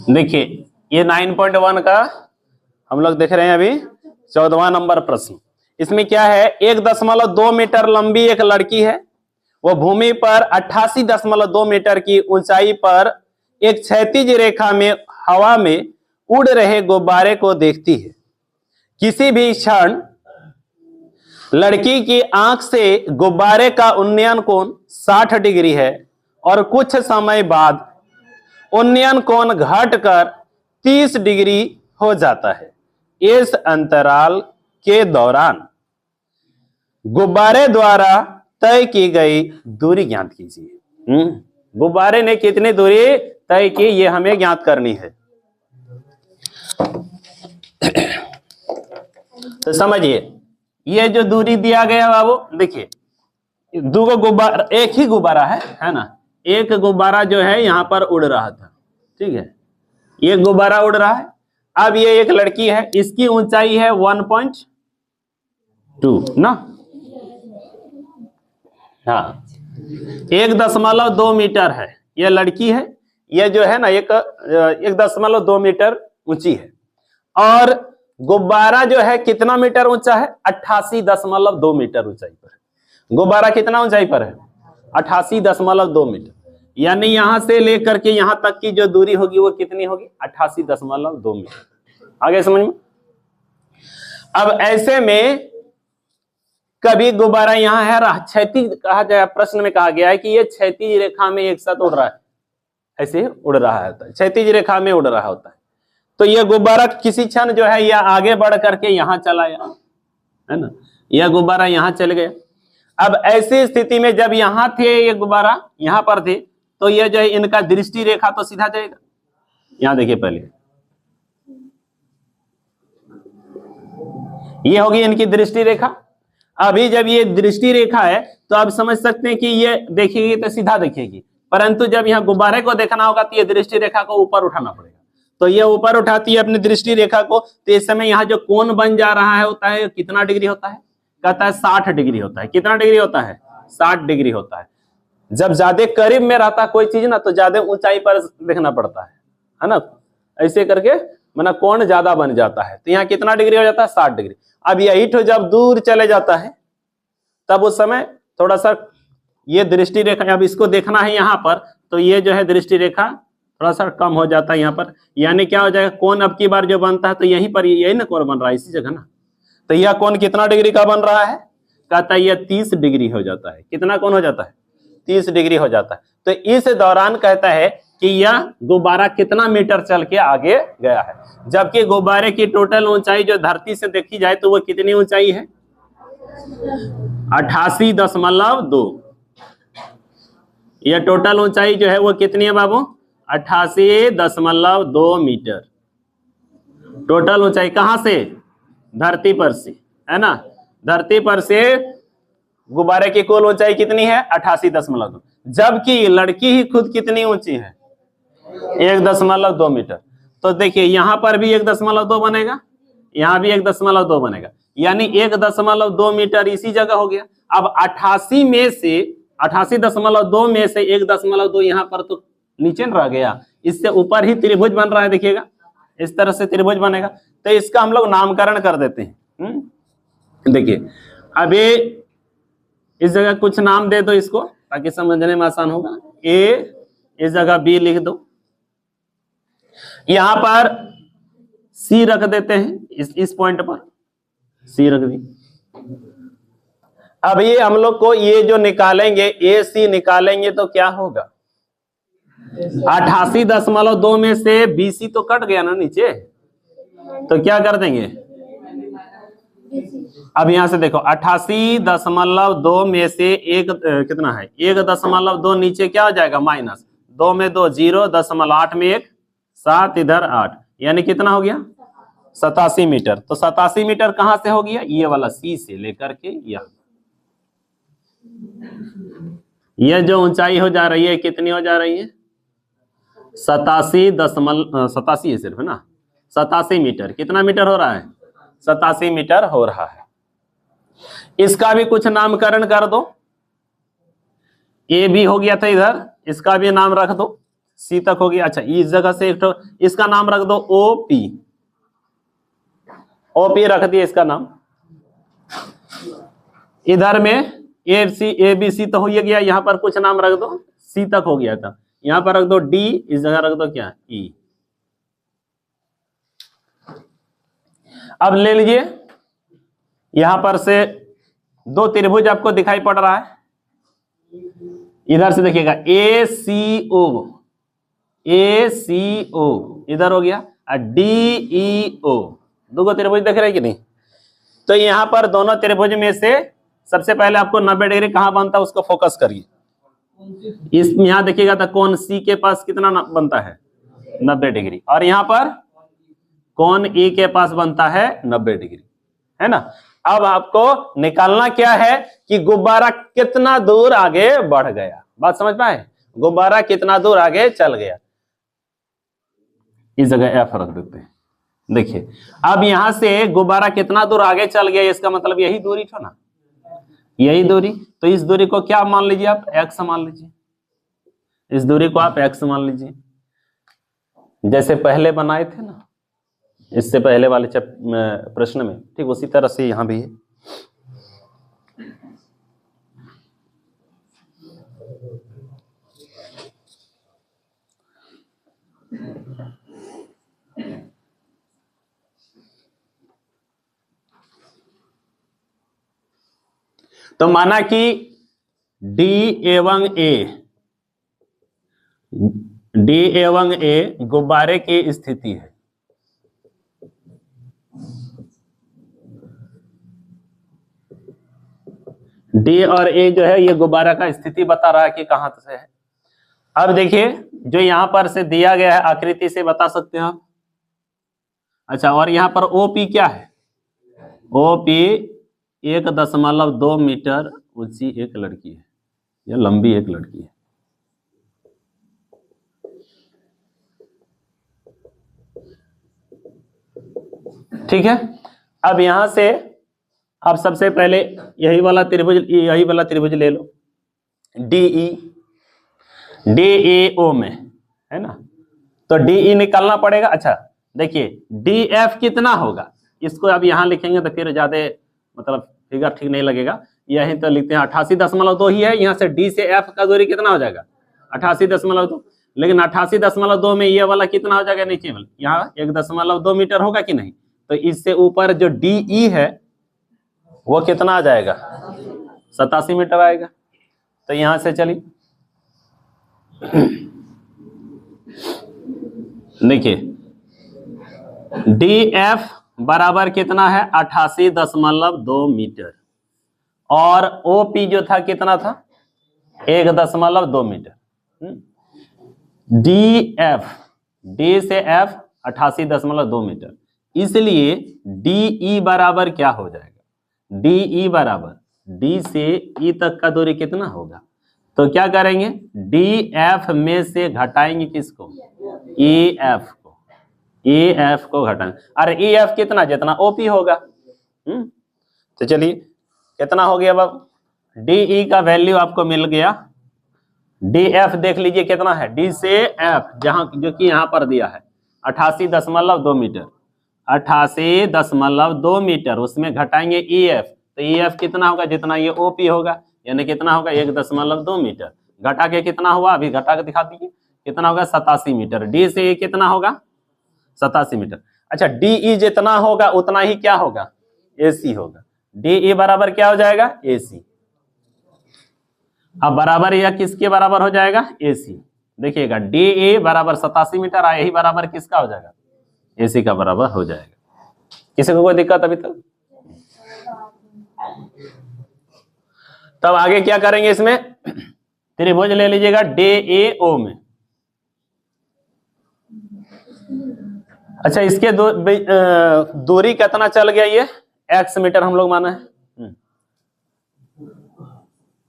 देखिए ये 9.1 का हम लोग देख रहे हैं अभी 14वां नंबर प्रश्न। इसमें क्या है, 1.2 मीटर लंबी एक लड़की है, वो भूमि पर 88.2 मीटर की ऊंचाई पर एक क्षैतिज रेखा में हवा में उड़ रहे गुब्बारे को देखती है। किसी भी क्षण लड़की की आंख से गुब्बारे का उन्नयन कोण 60 डिग्री है और कुछ समय बाद उन्नयन कोण घटकर 30 डिग्री हो जाता है। इस अंतराल के दौरान गुब्बारे द्वारा तय की गई दूरी ज्ञात कीजिए। गुब्बारे ने कितनी दूरी तय की, ये हमें ज्ञात करनी है। तो समझिए, ये जो दूरी दिया गया बाबू, देखिए दो गुब्बारा, एक ही गुब्बारा है ना। एक गुब्बारा जो है यहां पर उड़ रहा था, ठीक है, ये गुब्बारा उड़ रहा है। अब ये एक लड़की है, इसकी ऊंचाई है 1.2 ना, हाँ 1.2 मीटर है। ये लड़की है, ये जो है ना 1.2 मीटर ऊंची है। और गुब्बारा जो है कितना मीटर ऊंचा है, 88.2 मीटर ऊंचाई पर है। गुब्बारा कितना ऊंचाई पर है, 88.2 मीटर। यानी यहां से लेकर के यहां तक की जो दूरी होगी वो कितनी होगी, 88.2 मीटर। आगे समझ में। अब ऐसे में कभी गुब्बारा यहां है क्षैतिज कहा जाए, प्रश्न में कहा गया है कि ये क्षैतिज रेखा में एक साथ उड़ रहा है, ऐसे उड़ रहा है, क्षैतिज रेखा में उड़ रहा होता है। तो ये गुब्बारा किसी क्षण जो है यह आगे बढ़ करके यहां चला गया, है ना, यह गुब्बारा यहां चल गया। अब ऐसी स्थिति में जब यहां थे ये गुब्बारा यहां पर थे, तो ये जो है इनका दृष्टि रेखा तो सीधा जाएगा। यहां देखिए पहले ये होगी इनकी दृष्टि रेखा। अभी जब ये दृष्टि रेखा है तो आप समझ सकते हैं कि ये देखेगी तो सीधा देखेगी, परंतु जब यहाँ गुब्बारे को देखना होगा तो ये दृष्टि रेखा को ऊपर उठाना पड़ेगा। तो ये ऊपर उठाती है अपनी दृष्टि रेखा को, तो इस समय यहाँ जो कोण बन जा रहा है होता है कितना डिग्री होता है, कहता है 60 डिग्री होता है। कितना डिग्री होता है, 60 डिग्री होता है। जब ज्यादा करीब में रहता कोई चीज ना तो ज्यादा ऊंचाई पर देखना पड़ता है ना, ऐसे करके माना कोण ज्यादा बन जाता है। तो यहाँ कितना डिग्री हो जाता है, 60 डिग्री। अब यही तो जब दूर चले जाता है तब उस समय थोड़ा सा ये दृष्टि रेखा, अब इसको देखना है यहाँ पर, तो ये जो है दृष्टि रेखा थोड़ा सा कम हो जाता है यहाँ पर। यानी क्या हो जाएगा, कोण अब की बार जो बनता है तो यहीं पर यही ना कोण बन रहा है, इसी जगह ना। तो यह कोण कितना डिग्री का बन रहा है, कहता है यह 30 डिग्री हो जाता है। कितना कोण हो जाता है, 30 डिग्री हो जाता है। तो इस दौरान कहता है कि यह गुब्बारा कितना मीटर चल के आगे गया है, जबकि गुब्बारे की टोटल ऊंचाई जो धरती से देखी जाए तो वो कितनी ऊंचाई है, 88.2। यह टोटल ऊंचाई जो है वो कितनी है बाबू, 88.2 मीटर। टोटल ऊंचाई कहां से, धरती पर से, है ना। धरती पर से गुब्बारे की कुल ऊंचाई कितनी है, 88.2, जबकि लड़की ही खुद कितनी ऊंची है, 1.2 मीटर। तो देखिए यहां पर भी 1.2 बनेगा, यहां भी 1.2 बनेगा, यानी 1.2 मीटर इसी जगह हो गया। अब 88 में से 88.2 में से 1.2 यहां पर तो नीचे रह गया, इससे ऊपर ही त्रिभुज बन रहा है, देखिएगा इस तरह से त्रिभुज बनेगा। तो इसका हम लोग नामकरण कर देते हैं। देखिए अभी इस जगह कुछ नाम दे दो इसको ताकि समझने में आसान होगा। ए, इस जगह बी लिख दो, यहां पर सी रख देते हैं, इस पॉइंट पर सी रख दी। अब ये हम लोग को ये जो निकालेंगे ए सी निकालेंगे तो क्या होगा, 88.2 में से बीसी तो कट गया ना नीचे, तो क्या कर देंगे, अब यहां से देखो 88.2 में से एक कितना है, 1.2 नीचे क्या हो जाएगा, माइनस 2 में 2 0, 0.8 में 1 7, इधर 8, यानी कितना हो गया 87 मीटर। तो 87 मीटर कहां से हो गया, ये वाला सी से लेकर के यह जो ऊंचाई हो जा रही है कितनी हो जा रही है, 87 है सिर्फ, है ना, 87 मीटर। कितना मीटर हो रहा है, 87 मीटर हो रहा है। इसका भी कुछ नामकरण कर दो, ए बी हो गया था इधर, इसका भी नाम रख दो, सी तक हो गया। अच्छा इस जगह से एक इसका नाम रख दो ओ पी, ओपी रख दिया इसका नाम। इधर में ए बी सी तो हो गया, यहां पर कुछ नाम रख दो, सी तक हो गया था, यहां पर रख दो डी, इस जगह रख दो क्या ई। अब ले लीजिए यहां पर से दो त्रिभुज आपको दिखाई पड़ रहा है, इधर से देखिएगा ए सी ओ इधर हो गया, डी ई ओ, दो त्रिभुज देख रहे हैं कि नहीं। तो यहां पर दोनों त्रिभुज में से सबसे पहले आपको 90 डिग्री कहां बनता है उसको फोकस करिए। इस यहां देखिएगा तो कौन सी के पास कितना बनता है 90 डिग्री, और यहां पर कौन ई के पास बनता है 90 डिग्री, है ना। अब आपको निकालना क्या है कि गुब्बारा कितना दूर आगे बढ़ गया, बात समझ पाए, गुब्बारा कितना दूर आगे चल गया। इस जगह एफ रख देते हैं। देखिए अब यहां से गुब्बारा कितना दूर आगे चल गया, इसका मतलब यही दूरी था ना, यही दूरी। तो इस दूरी को क्या मान लीजिए आप, एक्स मान लीजिए, इस दूरी को आप एक्स मान लीजिए, जैसे पहले बनाए थे ना इससे पहले वाले प्रश्न में, ठीक उसी तरह से यहां भी है। तो माना कि डी एवं ए गुब्बारे की स्थिति है, डी और ए जो है ये गुब्बारा का स्थिति बता रहा है कि कहां से है। अब देखिए जो यहां पर से दिया गया है आकृति से बता सकते हैं आप। अच्छा और यहां पर ओपी क्या है, ओपी 1.2 मीटर ऊंची एक लड़की है, या लंबी एक लड़की है। ठीक है, अब यहां से आप सबसे पहले यही वाला त्रिभुज ले लो, डीई ओ में, है ना। तो डीई निकालना पड़ेगा। अच्छा देखिए डीएफ कितना होगा, इसको अब यहां लिखेंगे तो फिर ज्यादा मतलब फिगर ठीक नहीं लगेगा, यही तो लिखते हैं 88.2 ही है। यहाँ से डी से एफ का दूरी कितना हो जाएगा 88.2, लेकिन 88.2 में ये वाला कितना हो जाएगा नीचे वाला, यहाँ 1.2 मीटर होगा कि नहीं। तो इससे ऊपर जो डीई है वो कितना आ जाएगा 87 मीटर आएगा। तो यहां से चलिए देखिए डीएफ बराबर कितना है 88.2 मीटर, और ओपी जो था कितना था 1.2 मीटर। डीएफ, डी से एफ 88.2 मीटर, इसलिए डीई बराबर क्या हो जाएगा, डीई बराबर डी से ई तक का दूरी कितना होगा। तो क्या करेंगे डीएफ में से घटाएंगे किसको, ईएफ को, ईएफ को घटाएंगे। अरे ईएफ कितना, जितना ओपी होगा। तो चलिए कितना हो गया, अब डीई का वैल्यू आपको मिल गया, डीएफ देख लीजिए कितना है, डी से एफ जहां जो कि यहां पर दिया है 88.2 मीटर, 88.2 मीटर, उसमें घटाएंगे ईएफ, तो ईएफ कितना होगा जितना ये ओपी होगा, यानी कितना होगा 1.2 मीटर, घटा के कितना हुआ अभी घटा के दिखा दीजिए कितना होगा 87 मीटर। डी से ए कितना होगा 87 मीटर। अच्छा डीई जितना होगा उतना ही क्या होगा एसी होगा, डीई बराबर क्या हो जाएगा एसी। अब बराबर यह किसके बराबर हो जाएगा एसी, देखिएगा डीई बराबर 87 मीटर आया, यही बराबर किसका हो जाएगा एसी का बराबर हो जाएगा। किसी को कोई दिक्कत अभी तक? तब आगे क्या करेंगे, इसमें त्रिभुज ले लीजिएगा डीएओ में। अच्छा इसके दूरी कितना चल गया, ये एक्स मीटर हम लोग माना है,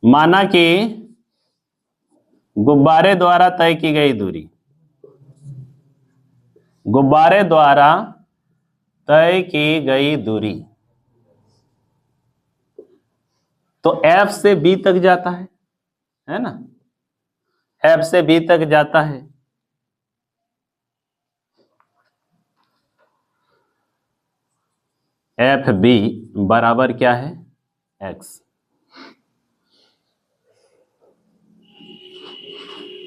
माना कि गुब्बारे द्वारा तय की गई दूरी, गुब्बारे द्वारा तय की गई दूरी, तो F से B तक जाता है ना, F से B तक जाता है। FB बराबर क्या है, X।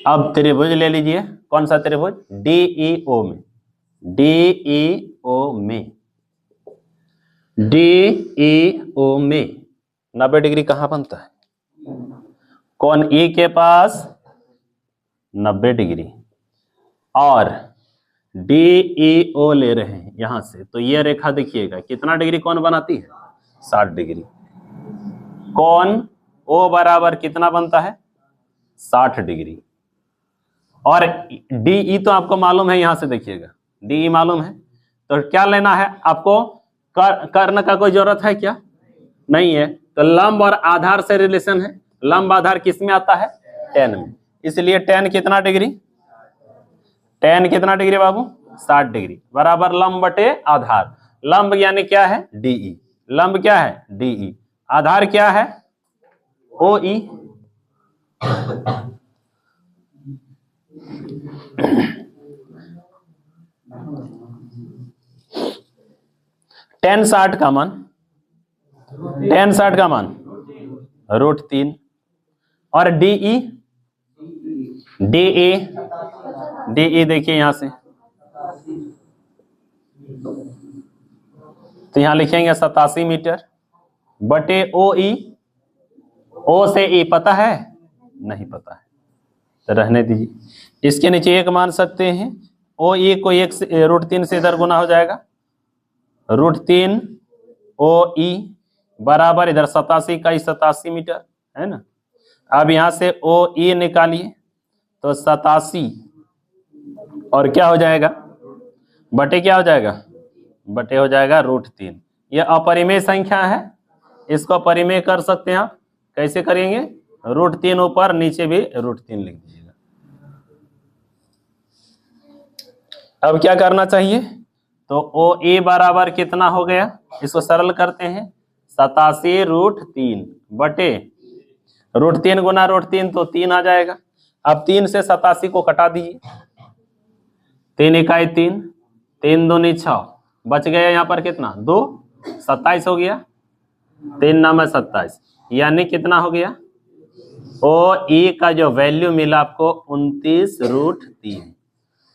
अब त्रिभुज ले लीजिए, कौन सा त्रिभुज, DEO में, DEO में, DEO में 90 डिग्री कहां बनता है, कोण E के पास 90 डिग्री, और DEO ले रहे हैं यहां से, तो ये रेखा देखिएगा कितना डिग्री कोण बनाती है, 60 डिग्री। कोण O बराबर कितना बनता है, 60 डिग्री। और DE तो आपको मालूम है, यहां से देखिएगा DE मालूम है, तो क्या लेना है आपको, कर्ण का कोई जरूरत है क्या, नहीं है, तो लंब और आधार से रिलेशन है, लंब आधार किस में आता है, tan में, इसलिए tan कितना डिग्री, tan कितना डिग्री बाबू, 60 डिग्री, बराबर लंब बटे आधार। लंब यानी क्या है, DE, लंब क्या है, DE, आधार क्या है, OE। tan 60 का मान, tan 60 का मान √3, और DE, DE देखिए यहां से, तो यहां लिखेंगे 87 मीटर बटे OE, O से E पता है, नहीं पता है, तो रहने दीजिए। इसके नीचे एक मान सकते हैं, OE को 1 से √3 से इधर गुना हो जाएगा, √3 OE बराबर इधर 87 का 87 मीटर है ना। अब यहां से OE निकालिए, तो 87 और क्या हो जाएगा, बटे क्या हो जाएगा, बटे हो जाएगा √3। यह अपरिमेय संख्या है, इसको परिमेय कर सकते हैं आप, कैसे करेंगे, √3 ऊपर नीचे भी √3 लिख दीजिएगा। अब क्या करना चाहिए, तो OE बराबर कितना हो गया, इसको सरल करते हैं, 87 √3 बटे √3 गुना √3 तो 3 आ जाएगा। अब 3 से 87 को कटा दीजिए, 3 इकाई 3, 3 दूनी 6, बच गया यहाँ पर कितना 2, 27 हो गया, 3 9 27, यानी कितना हो गया, OE का जो वैल्यू मिला आपको 29 √3।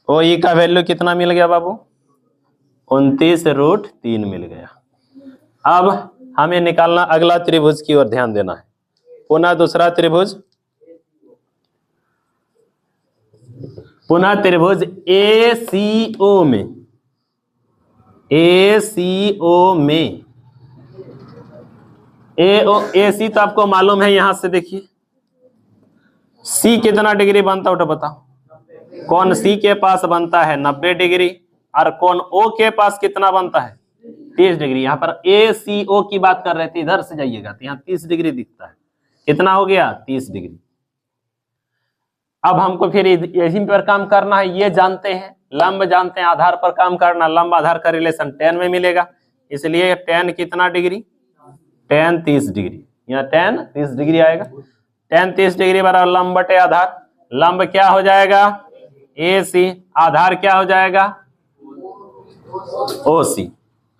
OE का वैल्यू कितना मिल गया बाबू, 29 √3 मिल गया। अब हमें निकालना अगला त्रिभुज की ओर ध्यान देना है, पुनः दूसरा त्रिभुज, पुनः त्रिभुज ACO में, ACO में, AC तो आपको मालूम है, यहां से देखिए C कितना डिग्री बनता है, बताओ, कौन C के पास बनता है 90 डिग्री, और कौन O के पास कितना बनता है 30 डिग्री। यहां पर ACO की बात कर रहे थे, इधर से जाइएगा तो यहाँ 30 डिग्री दिखता है, कितना हो गया 30 डिग्री। अब हमको फिर यही पर काम करना है, ये जानते हैं, लंब जानते हैं, आधार पर काम करना, लंब आधार का रिलेशन tan में मिलेगा, इसलिए tan कितना डिग्री, tan 30 डिग्री, यहाँ tan 30 डिग्री आएगा, tan 30 डिग्री बराबर लंब बटे आधार, लंब क्या हो जाएगा AC, आधार क्या हो जाएगा OC,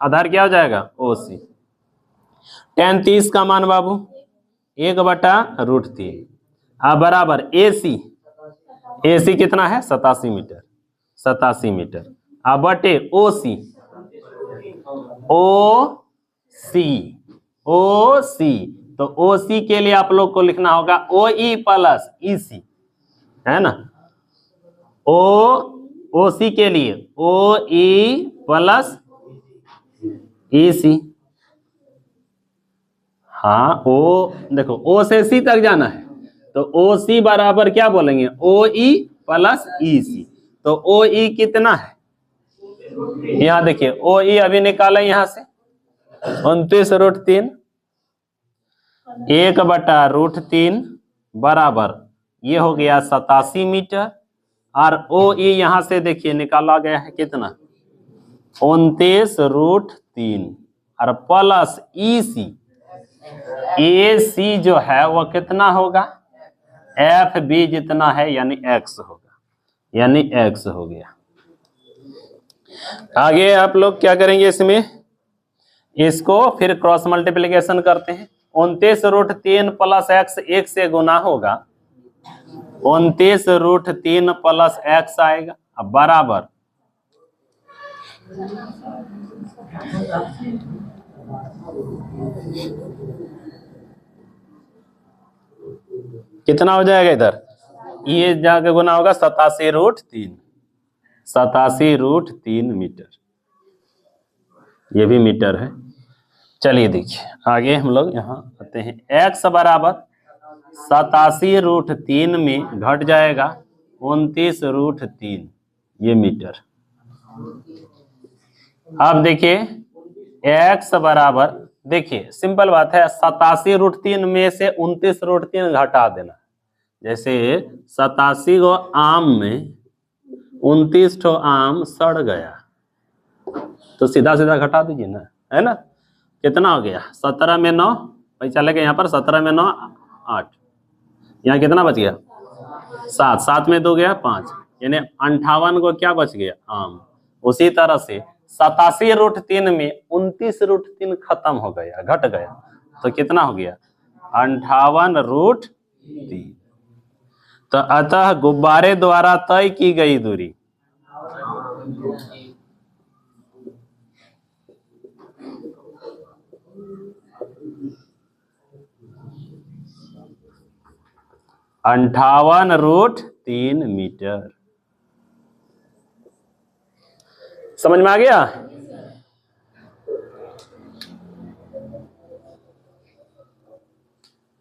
आधार क्या हो जाएगा OC। tan 30 का मान बाबू 1/√3, अब बराबर AC कितना है 87 मीटर, 87 मीटर, अब बटे OC तो OC के लिए आप लोग को लिखना होगा OE प्लस EC, है ना, OC के लिए OE प्लस EC। हाँ, देखो O से C तक जाना है, तो OC बराबर क्या बोलेंगे OE प्लस EC, तो OE कितना है, यहां देखिए OE अभी निकाले यहां से 29 √3, 1/√3 बराबर ये हो गया 87 मीटर, और OE यहां से देखिए निकाला गया है कितना 29√3 और प्लस EC, AC जो है वो कितना होगा, FB जितना है यानी X होगा, यानी X हो गया। आगे आप लोग क्या करेंगे, इसमें इसको फिर क्रॉस मल्टीप्लिकेशन करते हैं। 29√3 प्लस X 1 से गुना होगा, 29√3 प्लस X आएगा, अब बराबर कितना हो जाएगा इधर, ये जाके गुना होगा 87√3, 87√3 मीटर, ये भी मीटर है। चलिए देखिए आगे हम लोग यहाँ आते हैं। X बराबर 87√3 में घट जाएगा 29√3, ये मीटर। अब देखिए X बराबर, देखिए सिंपल बात है, 87√3 में से 29√3 घटा देना। जैसे 87 गो आम में 29 ठो आम सड़ गया, तो सीधा सीधा घटा दीजिए ना, है ना। कितना हो गया, 17 में 9, पैसा लगे यहाँ पर, 17 में 9 8, यहाँ कितना बच गया 7, 7 में 2 गया 5, यानी 58 को क्या बच गया, आम। उसी तरह से 87√3 में 29√3 खत्म हो गया, घट गया, तो कितना हो गया 58√3। तो अतः गुब्बारे द्वारा तय की गई दूरी ₹58.3 मीटर। समझ में आ गया।